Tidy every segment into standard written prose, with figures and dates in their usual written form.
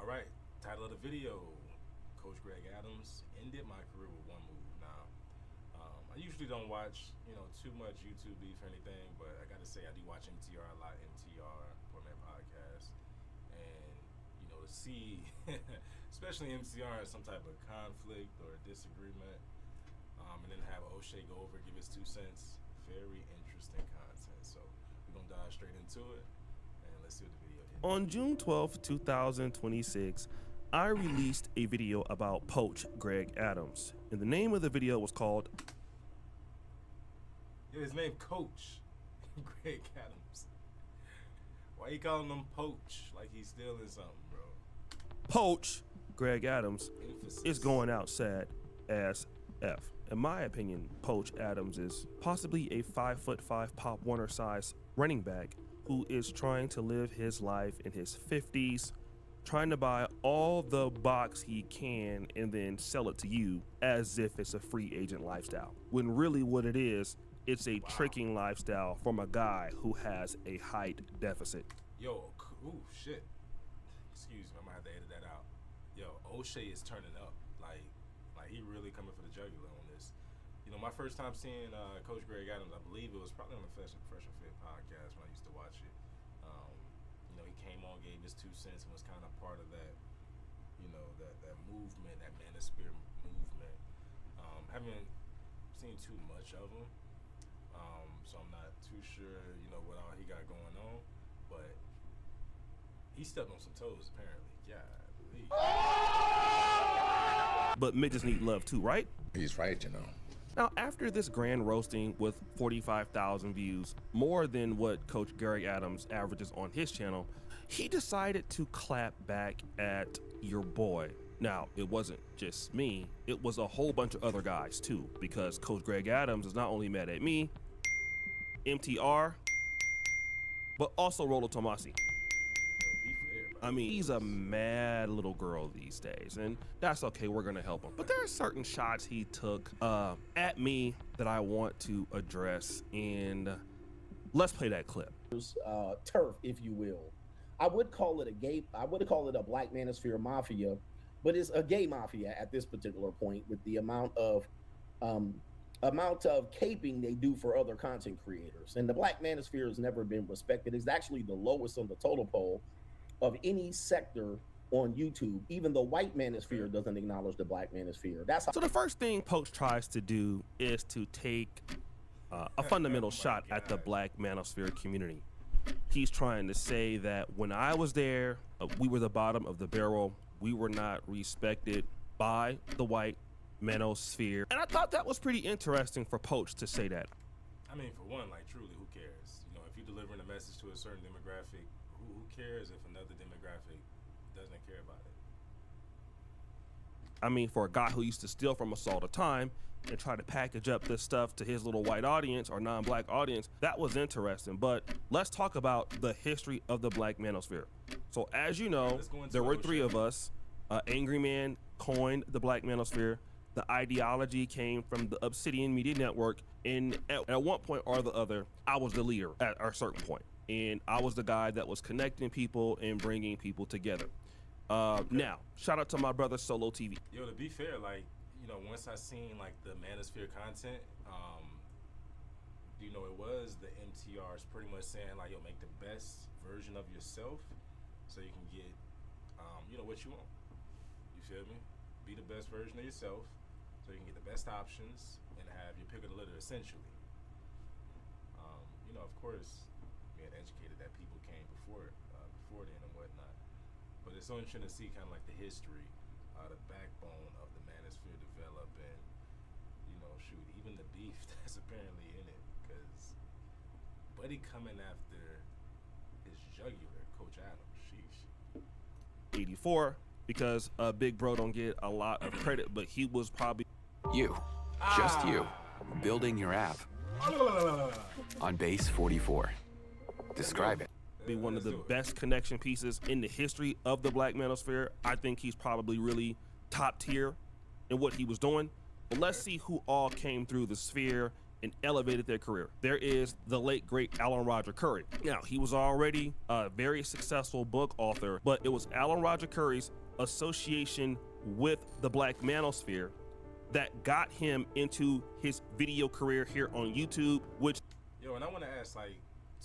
All right, title of the video: Coach Greg Adams ended my career with one move. Now, I usually don't watch, too much YouTube beef or anything, but I gotta say I do watch MTR a lot. MTR, Format Podcast, and to see, especially MTR, some type of conflict or disagreement, and then have O'Shea go over give his 2 cents. Very interesting content. So we're gonna dive straight into it, and let's see what the video is. On June 12, 2026, I released a video about Poach Greg Adams, and the name of the video was called His name Coach Greg Adams. Why you calling him Poach? Like he's stealing something, bro. Poach Greg Adams Emphasis. is going out sad as F. In my opinion, Poach Adams is possibly a 5'5" Pop Warner size running back who is trying to live his life in his 50s, trying to buy all the box he can and then sell it to you as if it's a free agent lifestyle. When really what it is, it's a tricking lifestyle from a guy who has a height deficit. Yo, ooh, shit. Excuse me, I'm gonna have to edit that out. Yo, O'Shea is turning up. Like he really coming for the jugular on this. My first time seeing Coach Greg Adams, I believe it was probably on the Fresh and Fit podcast when I used to watch it. He came on, gave his 2 cents, and was kind of part of that, that movement, that manosphere movement. Haven't seen too much of him, so I'm not too sure, what all he got going on, but he stepped on some toes apparently. Yeah. But midgets need love too, right? He's right, Now, after this grand roasting with 45,000 views, more than what Coach Greg Adams averages on his channel, he decided to clap back at your boy. Now, it wasn't just me, it was a whole bunch of other guys too, because Coach Greg Adams is not only mad at me, MTR, but also Rollo Tomasi. I mean, he's a mad little girl these days, and that's okay, we're gonna help him. But there are certain shots he took at me that I want to address, and let's play that clip. Turf, if you will. I would call it a black manosphere mafia, but it's a gay mafia at this particular point with the amount of caping they do for other content creators. And the black manosphere has never been respected. It's actually the lowest on the total poll of any sector on YouTube. Even the white manosphere doesn't acknowledge the black manosphere. That's how. So the first thing Poach tries to do is to take a fundamental shot at the black manosphere community. He's trying to say that when I was there, we were the bottom of the barrel. We were not respected by the white manosphere. And I thought that was pretty interesting for Poach to say that. I mean, for one, truly, who cares? If you're delivering a message to a certain demographic, who cares if another demographic doesn't care about it? I mean, for a guy who used to steal from us all the time and try to package up this stuff to his little white audience or non-black audience, that was interesting. But let's talk about the history of the black manosphere. So as you know, there were 3 of us. Angry Man coined the black manosphere. The ideology came from the Obsidian Media Network, and at one point or the other, I was the leader at a certain point. And I was the guy that was connecting people and bringing people together. Now, shout out to my brother Solo TV. Yo, to be fair, once I seen the manosphere content, it was the MTRs pretty much saying yo, make the best version of yourself so you can get, what you want. You feel me? Be the best version of yourself so you can get the best options and have your pick of the litter essentially. Of course, we had educated that people came before then and whatnot. But it's so interesting to see kind of the history, the backbone of the manosphere develop, and even the beef that's apparently in it. Because Buddy coming after his jugular, Coach Adams. Sheesh. 84, because Big Bro don't get a lot of credit, but he was probably just you, building your app on Base 44. Describe it. Be one of the best connection pieces in the history of the black manosphere. I think he's probably really top tier in what he was doing. But let's see who all came through the sphere and elevated their career. There is the late great Alan Roger Curry. Now, he was already a very successful book author, but it was Alan Roger Curry's association with the Black Manosphere that got him into his video career here on YouTube, which... Yo, and I want to ask, like,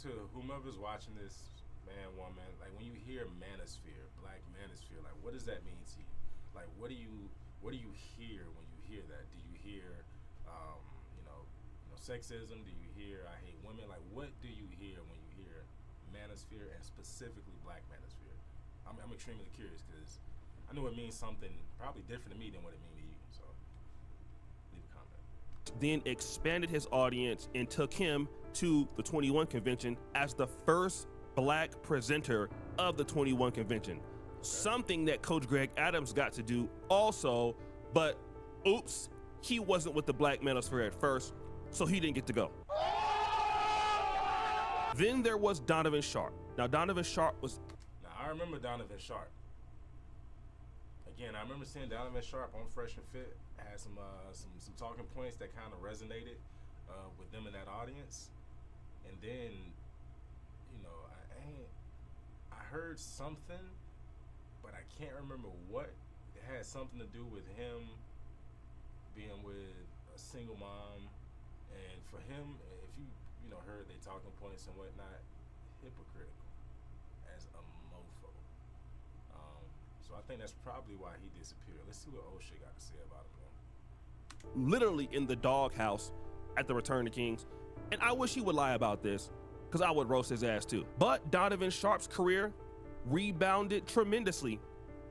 to whomever's watching this, man, woman, like, when you hear manosphere, Black Manosphere, like, what does that mean to you? Like, what do you hear when you hear that? Do you hear, sexism? Do you hear I hate women? Like, what do you hear when you hear manosphere and specifically Black Manosphere? I'm extremely curious because I know it means something probably different to me than what it means to you. So, leave a comment. Then expanded his audience and took him to the 21 convention as the first Black presenter of the 21 convention. Okay. Something that Coach Greg Adams got to do also, but oops, he wasn't with the Black Manosphere at first, so he didn't get to go. Then there was Donovan Sharp. Now, Donovan Sharp was... Now, I remember Donovan Sharp. Again, I remember seeing Donovan Sharp on Fresh and Fit. Had some talking points that kind of resonated with them in that audience. And then, I heard something, but I can't remember what. It had something to do with him being with a single mom. And for him, if you heard they talking points and whatnot, hypocritical as a mofo. So I think that's probably why he disappeared. Let's see what O'Shea got to say about him. Literally in the doghouse at the Return of Kings. And I wish he would lie about this, because I would roast his ass too. But Donovan Sharp's career rebounded tremendously.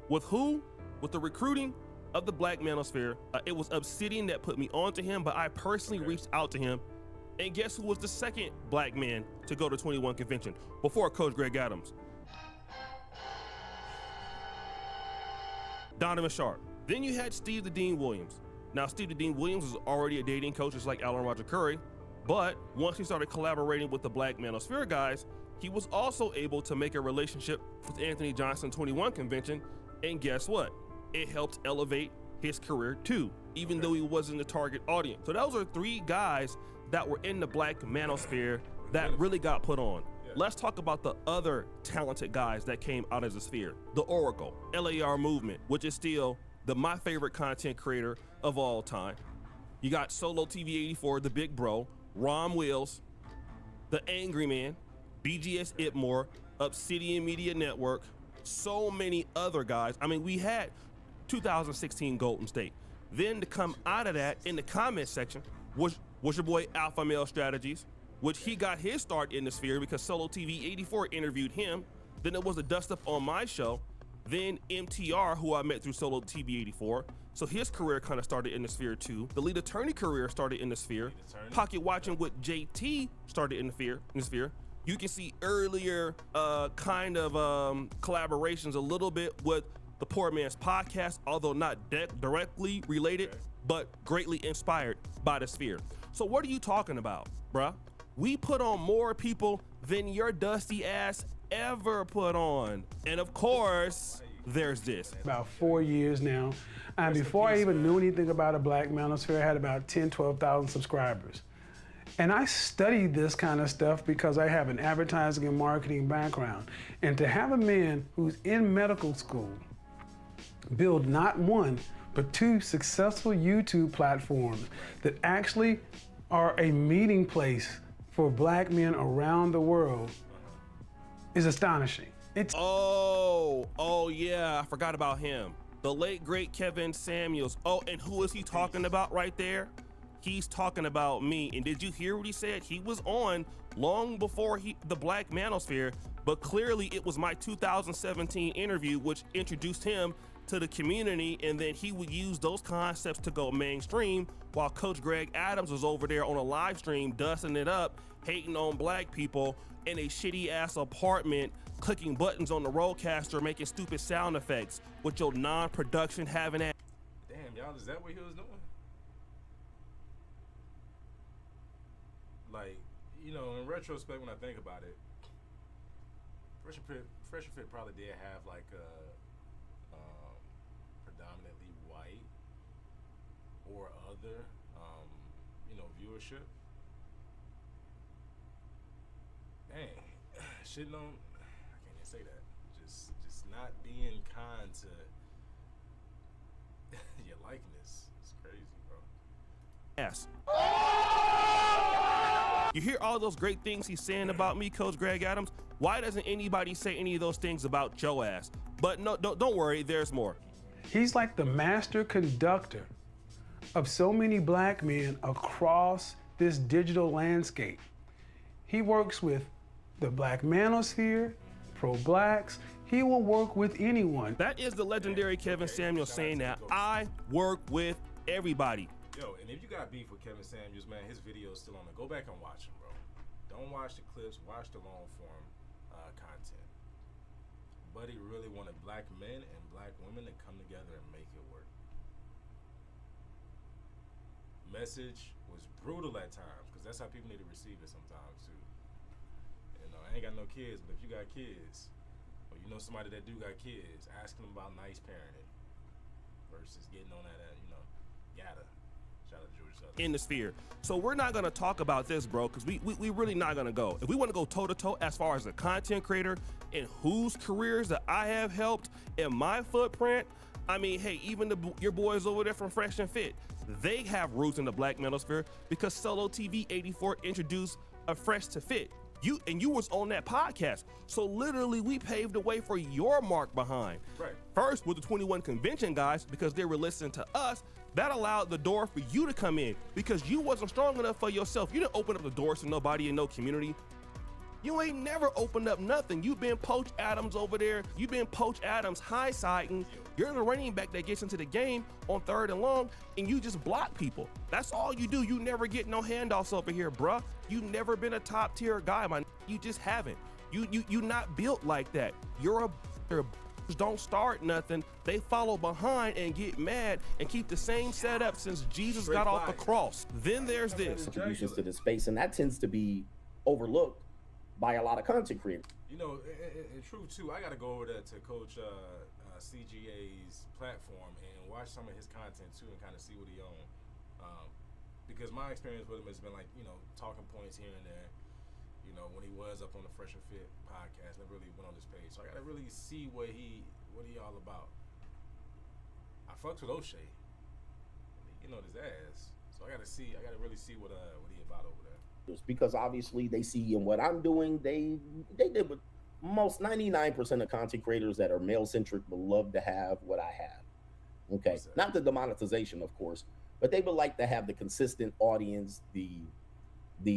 With who? With the recruiting of the Black Manosphere. It was Obsidian that put me onto him, but I personally reached out to him. And guess who was the second Black man to go to 21 convention before Coach Greg Adams? Donovan Sharp. Then you had Steve the Dean Williams. Now, Steve the Dean Williams was already a dating coach just like Alan Roger Curry, but once he started collaborating with the Black Manosphere guys, he was also able to make a relationship with Anthony Johnson 21 convention, and guess what? It helped elevate his career too, even though he wasn't the target audience. So those are three guys that were in the Black Manosphere that really got put on. Yeah. Let's talk about the other talented guys that came out of the sphere. The Oracle, LAR Movement, which is still my favorite content creator of all time. You got Solo TV 84, the Big Bro, Rom Wills, the Angry Man, BGS Itmore, Obsidian Media Network, so many other guys. I mean, we had 2016 Golden State. Then to come out of that in the comment section was your boy Alpha Male Strategies, which he got his start in the sphere because Solo TV 84 interviewed him. Then it was a dust up on my show. Then MTR, who I met through Solo TV 84. So his career kind of started in the sphere too. The Lead Attorney career started in the sphere. Pocket Watching with JT started in the sphere. You can see earlier collaborations a little bit with the Poor Man's Podcast, although not directly related, but greatly inspired by the sphere. So what are you talking about, bruh? We put on more people than your dusty ass ever put on. And of course, there's this. About 4 years now. And before I even knew anything about a Black Manosphere, I had about 10, 12,000 subscribers. And I studied this kind of stuff because I have an advertising and marketing background. And to have a man who's in medical school build not one, but two successful YouTube platforms that actually are a meeting place for Black men around the world is astonishing. Oh yeah, I forgot about him. The late great Kevin Samuels. Oh, and who is he talking about right there? He's talking about me. And did you hear what he said? He was on long before the Black Manosphere, but clearly it was my 2017 interview which introduced him to the community, and then he would use those concepts to go mainstream while Coach Greg Adams was over there on a live stream dusting it up, hating on Black people in a shitty ass apartment, clicking buttons on the Rodecaster, making stupid sound effects with your non-production having ass. Damn, y'all, is that what he was doing? Like, in retrospect, when I think about it, Fresh and Fit probably did have like a predominantly white or other, viewership. dang, shitting on. I can't even say that. Just not being kind to your likeness. It's crazy, bro. Yes. You hear all those great things he's saying about me, Coach Greg Adams. Why doesn't anybody say any of those things about your ass? But no, don't worry, there's more. He's like the master conductor of so many black men across this digital landscape. He works with the Black Manosphere, pro-blacks. He will work with anyone. That is the legendary Kevin Samuels saying that I work with everybody. Yo, and if you got beef with Kevin Samuels, man, his video's still on there. Go back and watch him, bro. Don't watch the clips, watch the long form content. Buddy really wanted black men and black women to come together and make it work. Message was brutal at times, because that's how people need to receive it sometimes too. You know, I ain't got no kids, but if you got kids, or you know somebody that do got kids, asking them about nice parenting versus getting on that, yada. Shout out to George Southern. In the sphere. So we're not gonna talk about this, bro, because we really not gonna go. If we want to go toe to toe as far as a content creator and whose careers that I have helped in my footprint, I mean, hey, even your boys over there from Fresh and Fit, they have roots in the Black Manosphere because Solo TV 84 introduced a Fresh to Fit. You was on that podcast. So literally we paved the way for your mark behind. Right. First with the 21 Convention guys, because they were listening to us. That allowed the door for you to come in because you wasn't strong enough for yourself. You didn't open up the doors to nobody in no community. You ain't never opened up nothing. You've been Poach Adams over there. You've been Poach Adams high-siding. You're the running back that gets into the game on 3rd and long, and you just block people. That's all you do. You never get no handoffs over here, bruh. You never been a top-tier guy, man. You just haven't. You not built like that. You're a don't start nothing. They follow behind and get mad and keep the same setup since Jesus got off the cross. Then there's this. Contributions to the space, and that tends to be overlooked by a lot of content creators. You know, and true too. I got to go over there to Coach CGA's platform and watch some of his content too, and kind of see what he on. Because my experience with him has been like, talking points here and there. When he was up on the Fresh and Fit podcast, never really went on this page. So I got to really see what he all about. I fucked with O'Shea. His ass. So I got to really see what he about over there. Because obviously they see in what I'm doing, they did what most 99% of content creators that are male centric would love to have what I have. Okay, not the demonetization, of course, but they would like to have the consistent audience, the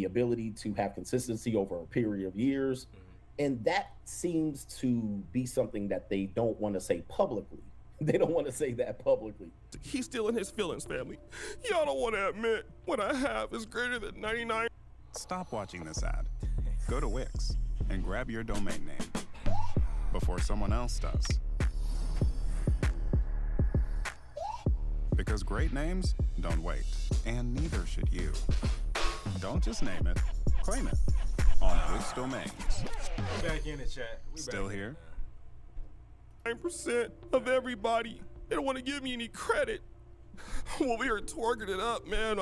ability to have consistency over a period of years. Mm-hmm. And that seems to be something that they don't want to say publicly. They don't want to say that publicly. He's still in his feelings, family. Y'all don't want to admit what I have is greater than 99. Stop watching this ad. Go to Wix and grab your domain name before someone else does. Because great names don't wait, and neither should you. Don't just name it, claim it on Wix Domains. We're back in the chat. Still here? 9% of everybody, they don't want to give me any credit. I'm over here twerking it up, man.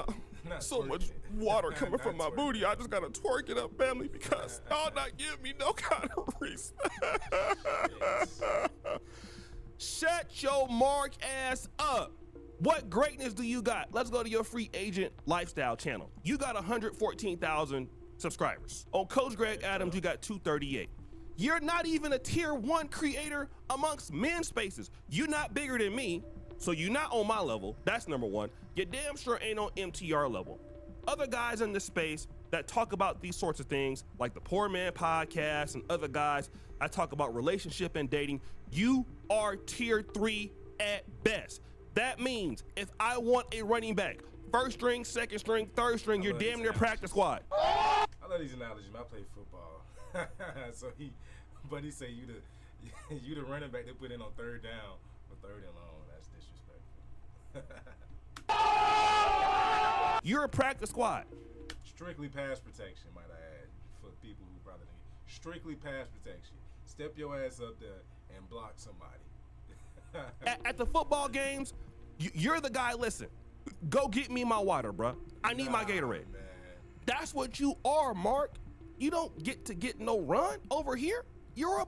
So much water coming from my booty. I just gotta twerk it up, family, because y'all not give me no kind of respect. Shut your mark ass up. What greatness do you got? Let's go to your free agent lifestyle channel. You got 114,000 subscribers. On Coach Greg Adams, you got 238. You're not even a tier 1 creator amongst men's spaces. You're not bigger than me, so you're not on my level. That's number one. You damn sure ain't on MTR level. Other guys in this space that talk about these sorts of things, like the Poor Man Podcast and other guys, I talk about relationship and dating. You are tier 3 at best. That means if I want a running back, first string, second string, third string, you're damn near practice squad. I love these analogies. I play football. But he say you the running back they put in on 3rd down or 3rd and long. That's disrespectful. You're a practice squad. Strictly pass protection, might I add, for people who probably need. Strictly pass protection. Step your ass up there and block somebody. At the football games, you're the guy, listen, go get me my water, bruh. I need my Gatorade. Man. That's what you are, Mark. You don't get to get no run over here. You're a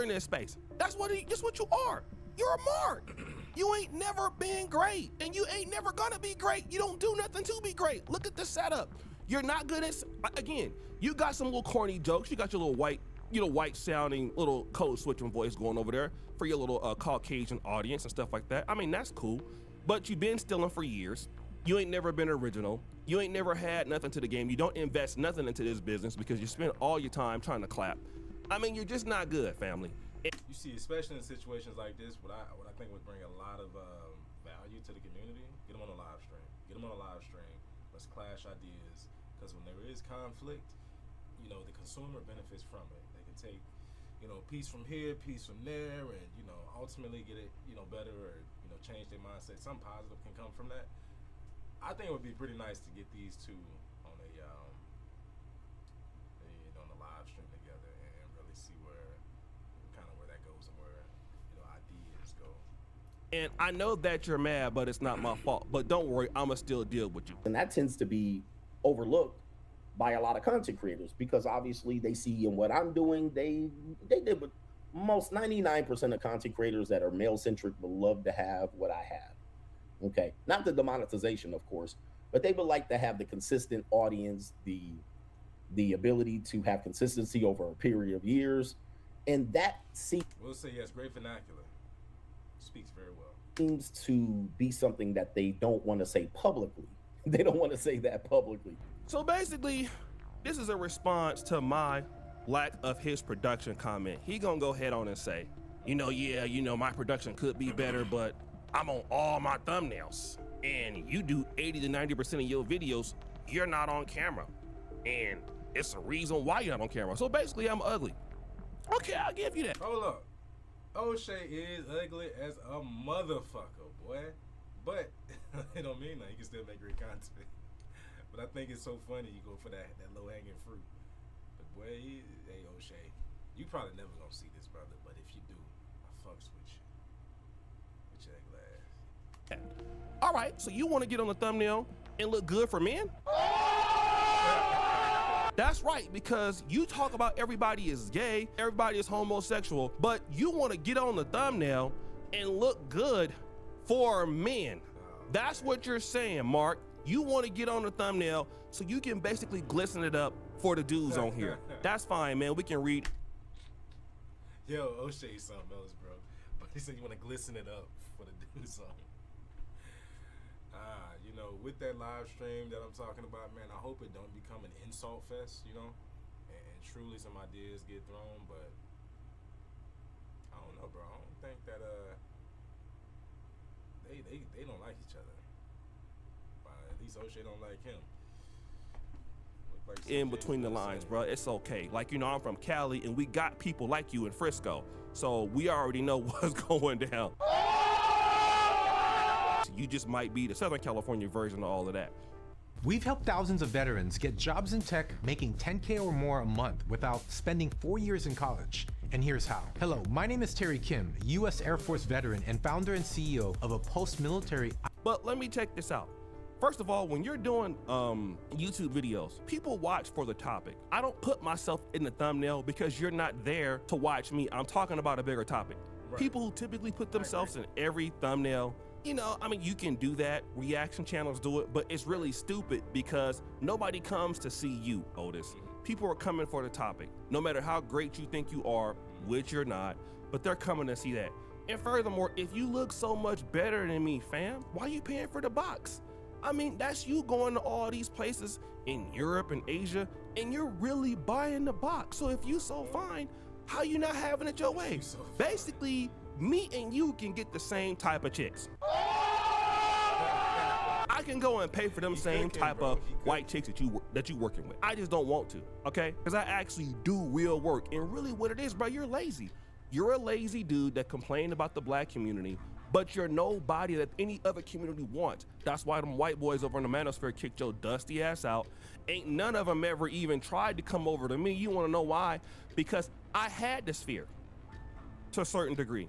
in this space. That's what you are. You're a mark. You ain't never been great, and you ain't never gonna be great. You don't do nothing to be great. Look at the setup. You're not good at, again, you got some little corny jokes. You got your little white sounding little code switching voice going over there for your little Caucasian audience and stuff like that. I mean, that's cool, but you've been stealing for years. You ain't never been original. You ain't never had nothing to the game. You don't invest nothing into this business because you spend all your time trying to clap. I mean, you're just not good, family. You see, especially in situations like this, what I think would bring a lot of value to the community, get them on a live stream. Get them on a live stream. Let's clash ideas. Because when there is conflict, you know, the consumer benefits from it. They can take, you know, piece from here, piece from there, and, you know, ultimately get it, you know, better or, you know, change their mindset. Something positive can come from that. I think it would be pretty nice to get these two on a, on the live stream together and really see where that goes and where, you know, ideas go. And I know that you're mad, but it's not my fault. But don't worry, I'ma still deal with you. And that tends to be overlooked by a lot of content creators because obviously they see in what I'm doing, they did what most 99% of content creators that are male centric would love to have what I have. Okay, not the demonetization, of course, but they would like to have the consistent audience, the ability to have consistency over a period of years, and that we'll say yes, great vernacular, speaks very well. Seems to be something that they don't want to say publicly. They don't want to say that publicly. So basically, this is a response to my lack of his production comment. He gonna go head on and say, my production could be better, but I'm on all my thumbnails. And you do 80 to 90% of your videos, you're not on camera. And it's a reason why you're not on camera. So basically, I'm ugly. Okay, I'll give you that. Hold up. O'Shea is ugly as a motherfucker, boy. But it don't mean that. You can still make great content. But I think it's so funny you go for that low-hanging fruit. But boy, hey O'Shea, you probably never gonna see this, brother. But if you do, I fucks with you. With your ugly ass. All right, so you want to get on the thumbnail and look good for men? That's right, because you talk about everybody is gay, everybody is homosexual, but you want to get on the thumbnail and look good for men. That's what you're saying, Mark. You want to get on the thumbnail so you can basically glisten it up for the dudes on here. That's fine, man. We can read. Yo, O'Shea's something else, bro. But he said you want to glisten it up for the dudes on here. With that live stream that I'm talking about, man, I hope it don't become an insult fest, and truly some ideas get thrown, but I don't know, bro. I don't think that they don't like each other. At least O'Shea don't like him. Like in between the lines, bro, it's okay. Like, I'm from Cali and we got people like you in Frisco, so we already know what's going down. You just might be the Southern California version of all of that. We've helped thousands of veterans get jobs in tech making $10K or more a month without spending 4 years in college. And here's how. Hello, my name is Terry Kim, U.S. Air Force veteran and founder and CEO of a post-military. But let me check this out. First of all, when you're doing YouTube videos, people watch for the topic. I don't put myself in the thumbnail because you're not there to watch me. I'm talking about a bigger topic. Right. People who typically put themselves in every thumbnail, you can do that. Reaction channels do it, but it's really stupid because nobody comes to see you, Otis. People are coming for the topic. No matter how great you think you are, which you're not, but they're coming to see that. And furthermore, if you look so much better than me, fam, why are you paying for the box? I mean, that's you going to all these places in Europe and Asia, and you're really buying the box. So if you so fine, how you not having it your way? Basically, me and you can get the same type of chicks. I can go and pay for them same type of white chicks that you working with. I just don't want to, okay? Because I actually do real work. And really what it is, bro, you're lazy. You're a lazy dude that complained about the black community, but you're nobody that any other community wants. That's why them white boys over in the manosphere kicked your dusty ass out. Ain't none of them ever even tried to come over to me. You wanna know why? Because I had the sphere to a certain degree.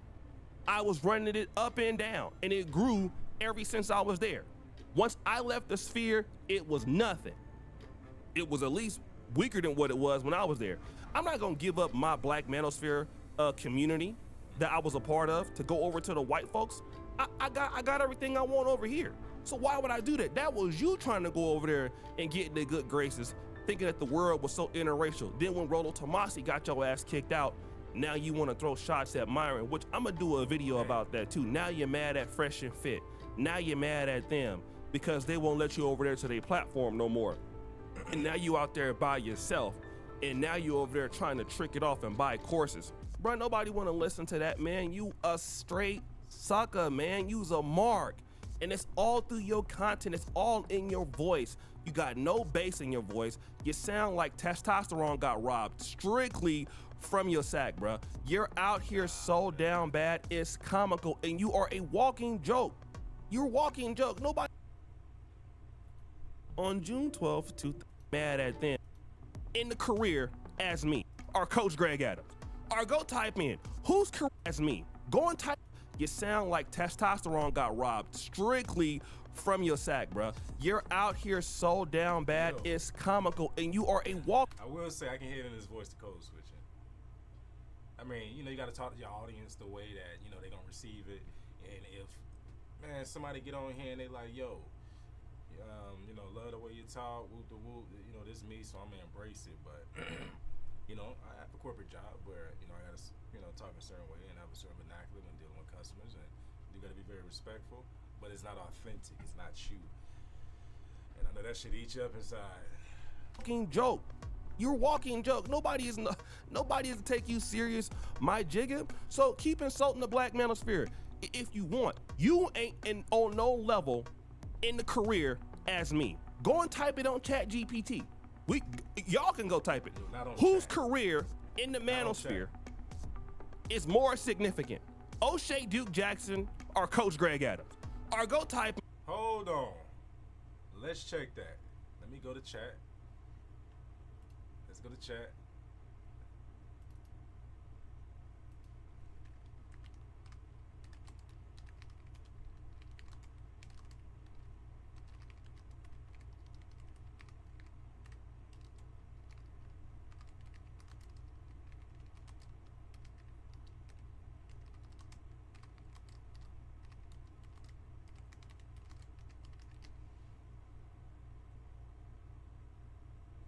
I was running it up and down, and it grew ever since I was there. Once I left the sphere, it was nothing. It was at least weaker than what it was when I was there. I'm not gonna give up my Black Manosphere community that I was a part of to go over to the white folks. I got everything I want over here. So why would I do that? That was you trying to go over there and get in their good graces, thinking that the world was so interracial. Then when Rollo Tomasi got your ass kicked out, now you want to throw shots at Myron, which I'm gonna do a video about that too. Now you're mad at Fresh and Fit. Now you're mad at them because they won't let you over there to their platform no more. And now you out there by yourself. And now you over there trying to trick it off and buy courses. Bro, nobody want to listen to that, man. You a straight sucker, man. You's a mark. And it's all through your content. It's all in your voice. You got no bass in your voice. You sound like testosterone got robbed strictly from your sack, bro. You're out here so down bad, it's comical. And you are a walking joke. You're a walking joke. Nobody. On June 12th, mad at them in the career as me, or Coach Greg Adams. Or go type in, whose career as me? Go and type, you sound like testosterone got robbed strictly from your sack, bro. You're out here so down bad, it's comical, and you are a walk. I will say, I can hear it in his voice, the code switching. I mean, you know, you got to talk to your audience the way that, you know, they gonna receive it. And if, man, somebody get on here and they like, yo, you know, love the way you talk, whoop the whoop, you know, this is me, so I'm gonna embrace it. But, you know, I have a corporate job where, you know, I gotta, you know, talk a certain way and have a certain vernacular when dealing with customers, and you gotta be very respectful, but it's not authentic, it's not you. And I know that shit eat you up inside. Walking joke. You're a walking joke. Nobody is to take you serious, my jigger. So keep insulting the Black Manosphere if you want. You ain't on no level in the career as me. Go and type it on ChatGPT. Y'all can go type it. Whose career in the Manosphere is more significant? O'Shea Duke Jackson or Coach Greg Adams? Or go type. Hold on. Let's check that. Let me go to chat. Let's go to chat.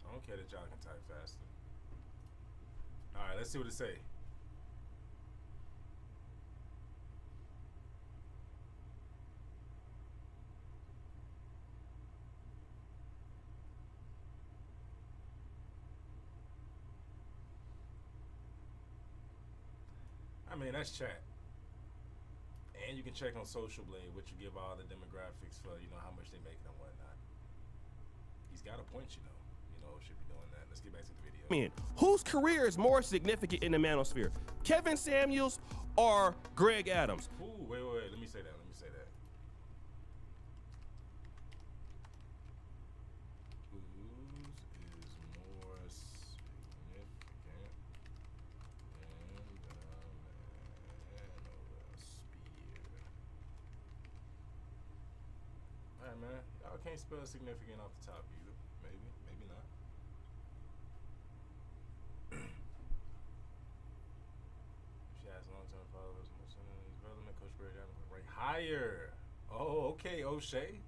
I don't care that y'all can type faster. All right, let's see what it say. I mean, that's chat. And you can check on Social Blade, which you give all the demographics for, you know, how much they make and whatnot. He's got a point, you know. Should be doing that. Let's get back to the video. Man, whose career is more significant in the Manosphere? Kevin Samuels or Greg Adams? Ooh, wait. Let me say that. Whose is more significant in the Manosphere? All right, man. Y'all can't spell significant off the top either. Maybe not. She has long-term followers. Most relevant. Coach Greg Adams will rank higher. Oh, okay, O'Shea.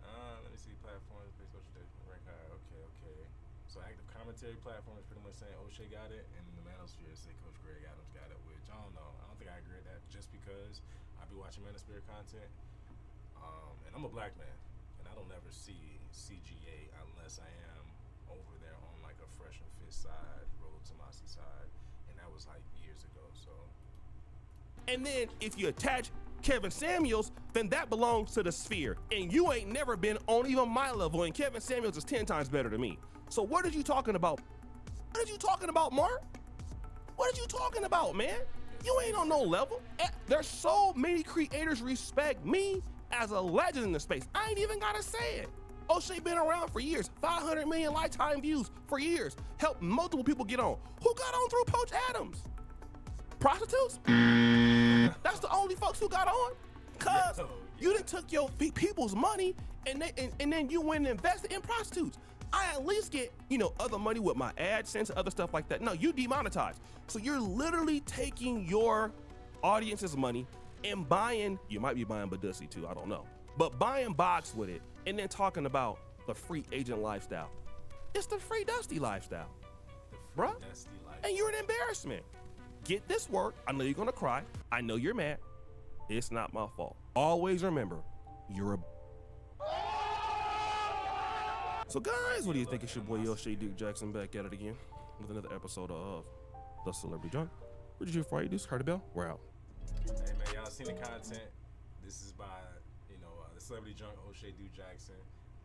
Let me see platforms. Coach Greg rank higher. Okay. So active commentary platform is pretty much saying O'Shea got it, and the Manosphere say Coach Greg Adams got it. Which I don't know. I don't think I agree with that. Just because I be watching Manosphere content, and I'm a black man, and I don't ever see CGA unless I am over there on like a Fresh and Fit side, Rollo Tomasi side, and that was like years ago. So, and then if you attach Kevin Samuels, then that belongs to the Sphere, and you ain't never been on even my level, and Kevin Samuels is 10 times better than me. So what are you talking about? What are you talking about, Mark? What are you talking about, man? You ain't on no level. There's so many creators respect me as a legend in the space. I ain't even gotta say it. O'Shea been around for years, 500 million lifetime views for years, helped multiple people get on. Who got on through Coach Adams? Prostitutes? That's the only folks who got on? Cause you done took your people's money and then you went and invested in prostitutes. I at least get, other money with my AdSense and other stuff like that. No, you demonetize. So you're literally taking your audience's money and buying, you might be buying Badussi too, I don't know, but buying box with it and then talking about the free agent lifestyle. It's the free Dusty lifestyle, bruh. Dusty life. And you're an embarrassment. Get this work. I know you're gonna cry. I know you're mad. It's not my fault. Always remember, you're a. So guys, what do you think? It's your boy O'Shea Duke Jackson back at it again with another episode of The Celebrity Junk. What did you before you do? Carter Bell, we're out. Hey man, y'all seen the content. This is by, the Celebrity Junk, O'Shea Duke Jackson.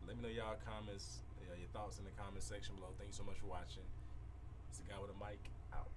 Let me know y'all comments, your thoughts in the comment section below. Thank you so much for watching. It's the guy with a mic out.